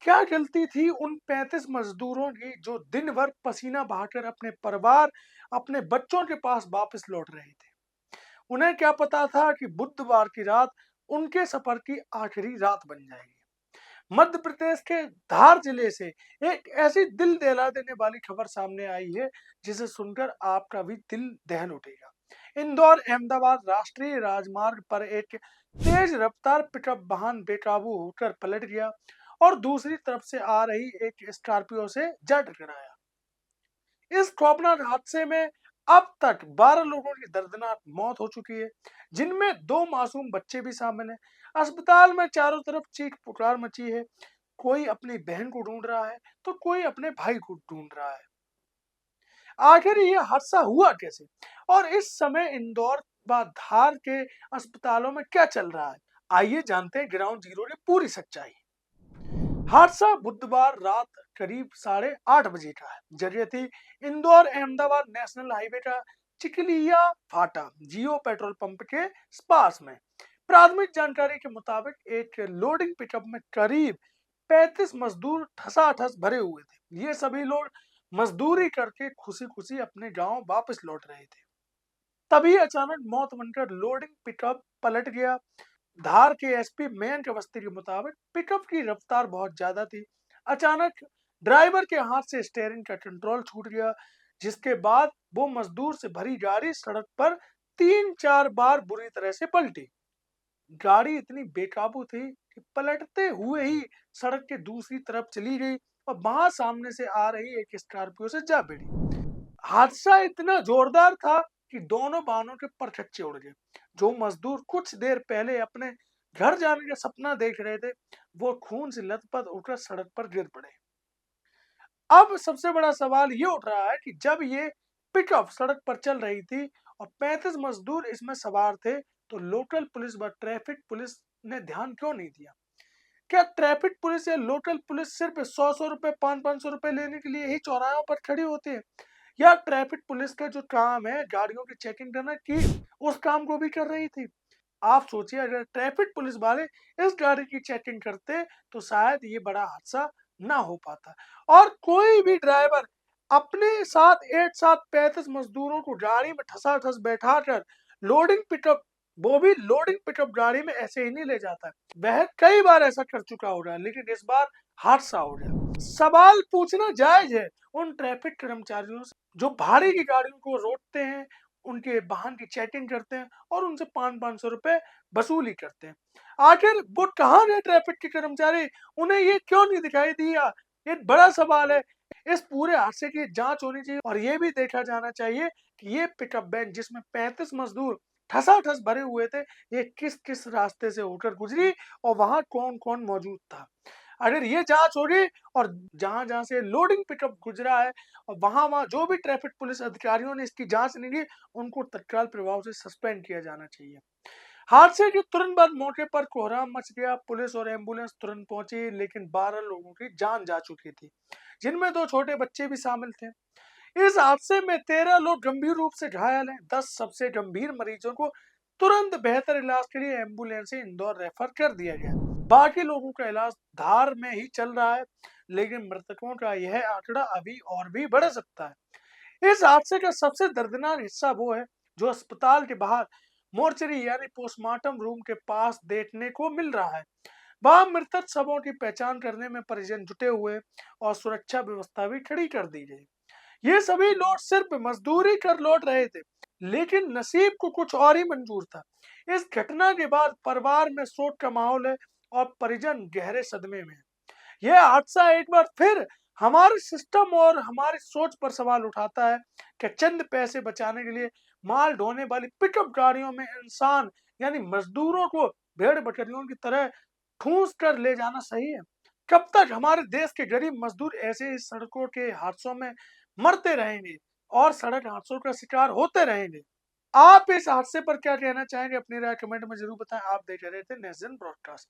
क्या गलती थी उन 35 मजदूरों की जो दिन भर पसीना बहाकर अपने परिवार, अपने बच्चों के पास वापस लौट रहे थे। उन्हें क्या पता था कि बुधवार की रात उनके सफर की आखिरी रात बन जाएगी। मध्य प्रदेश के धार जिले से एक ऐसी दिल दहला देने वाली खबर सामने आई है जिसे सुनकर आपका भी दिल दहल उठेगा। इंदौर अहमदाबाद राष्ट्रीय राजमार्ग पर एक तेज रफ्तार पिकअप वाहन बेकाबू होकर पलट गया और दूसरी तरफ से आ रही एक स्कॉर्पियो से जा टकराया। इस खौफनाक हादसे में अब तक 12 लोगों की दर्दनाक मौत हो चुकी है, जिनमें 2 मासूम बच्चे भी शामिल हैं। अस्पताल में चारों तरफ चीख पुकार मची है। कोई अपनी बहन को ढूंढ रहा है, तो कोई अपने भाई को ढूंढ रहा है। आखिर ये हादसा हुआ कैसे और इस समय इंदौर व धार के अस्पतालों में क्या चल रहा है? आइए जानते हैं ग्राउंड जीरो की पूरी सच्चाई। हादसा बुधवार रात करीब 8:30 बजे का है। जगह थी इंदौर अहमदाबाद नेशनल हाईवे का चिकलिया फाटा जियो पेट्रोल पंप के पास में। प्राथमिक जानकारी के मुताबिक एक लोडिंग पिकअप में करीब 35 मजदूर ठसाठस भरे हुए थे। ये सभी लोग मजदूरी करके खुशी खुशी अपने गांव वापस लौट रहे थे। तभी अचानक मौत बनकर लोडिंग पिकअप पलट गया। धार के एसपी मयंक अवस्थी के मुताबिक पिकअप की रफ्तार बहुत ज्यादा थी। अचानक ड्राइवर के हाथ से स्टीयरिंग का कंट्रोल छूट गया, जिसके बाद वो मजदूर से भरी गाड़ी सड़क पर 3-4 बार बुरी तरह से पलटी। गाड़ी इतनी बेकाबू थी कि पलटते हुए ही सड़क के दूसरी तरफ चली गई और वहां सामने से आ रही एक स्कॉर्पियो से जा भिड़ी। हादसा इतना जोरदार था कि दोनों वाहनों के परखच्चे उड़ गए। जो मजदूर कुछ देर पहले अपने घर जाने का सपना देख रहे थे, वो खून से लथपथ होकर सड़क पर गिर पड़े। अब सबसे बड़ा सवाल ये उठ रहा है कि जब ये पिकअप सड़क पर चल रही थी और 35 मजदूर इसमें सवार थे, तो लोकल पुलिस व ट्रैफिक पुलिस ने ध्यान क्यों नहीं दिया? क्या ट्रैफिक पुलिस या लोकल पुलिस सिर्फ 100-100 रुपए, 500-500 रुपए लेने के लिए ही चौराहों पर खड़ी होती है? या ट्रैफिक पुलिस का जो काम है गाड़ियों की चेकिंग करना की उस काम को भी कर रही थी? आप सोचिए, अगर ट्रैफिक पुलिस वाले इस गाड़ी की चेकिंग करते तो शायद ये बड़ा हादसा ना हो पाता। और कोई भी ड्राइवर अपने साथ एक साथ 35 मजदूरों को गाड़ी में ठसाठस बैठाकर लोडिंग पिकअप, वो भी लोडिंग पिकअप गाड़ी में ऐसे ही नहीं ले जाता है। वह कई बार ऐसा कर चुका होगा, लेकिन इस बार हादसा हो गया। सवाल पूछना जायज है उन ट्रैफिक कर्मचारियों से जो भारी की गाड़ियों को रोकते हैं, उनके वाहन की चेकिंग करते हैं और उनसे 500-500 रुपए वसूली करते हैं। आखिर वो कहाँ गए ट्रैफिक के कर्मचारी? उन्हें ये क्यों नहीं दिखाई दिया? ये बड़ा सवाल है। इस पूरे हादसे की जांच होनी चाहिए और ये भी देखा जाना चाहिए कि ये पिकअप वैन जिसमें 35 मजदूर ठसाठस भरे हुए थे, ये किस किस रास्ते से होकर गुजरी और वहां कौन कौन मौजूद था। अगर ये जांच होगी और जहां जहां से लोडिंग पिकअप गुजरा है और वहां वहां जो भी ट्रैफिक पुलिस अधिकारियों ने इसकी जांच नहीं की, उनको तत्काल प्रभाव से सस्पेंड किया जाना चाहिए। हादसे के तुरंत बाद मौके पर कोहराम मच गया। पुलिस और एम्बुलेंस तुरंत पहुंची, लेकिन 12 लोगों की जान जा चुकी थी, जिनमें 2 छोटे बच्चे भी शामिल थे। इस हादसे में 13 लोग गंभीर रूप से घायल हैं। 10 सबसे गंभीर मरीजों को तुरंत बेहतर इलाज के लिए एम्बुलेंस से इंदौर रेफर कर दिया गया। बाकी लोगों का इलाज धार में ही चल रहा है, लेकिन मृतकों का यह आंकड़ा अभी और भी बढ़ सकता है। इस हादसे का सबसे दर्दनाक हिस्सा वो है जो अस्पताल के बाहर मोर्चरी यानी पोस्टमार्टम रूम के पास देखने को मिल रहा है। वहां मृतक शवों की पहचान करने में परिजन जुटे हुए और सुरक्षा व्यवस्था भी खड़ी कर दी गई। ये सभी लोग सिर्फ मजदूरी कर लौट रहे थे, लेकिन नसीब को कुछ और ही मंजूर था। इस घटना के बाद परिवार में शोक का माहौल है और परिजन गहरे सदमे में है। यह हादसा एक बार फिर हमारे सिस्टम और हमारी सोच पर सवाल उठाता है कि चंद पैसे बचाने के लिए माल ढोने वाली पिकअप गाड़ियों में इंसान यानी मजदूरों को भेड़ बकरियों की तरह ठूंस कर ले जाना सही है? कब तक हमारे देश के गरीब मजदूर ऐसे ही सड़कों के हादसों में मरते रहेंगे और सड़क हादसों का शिकार होते रहेंगे? आप इस हादसे पर क्या कहना चाहेंगे? अपनी राय कमेंट में जरूर बताएं। आप देख रहे थे नेशन ब्रॉडकास्ट।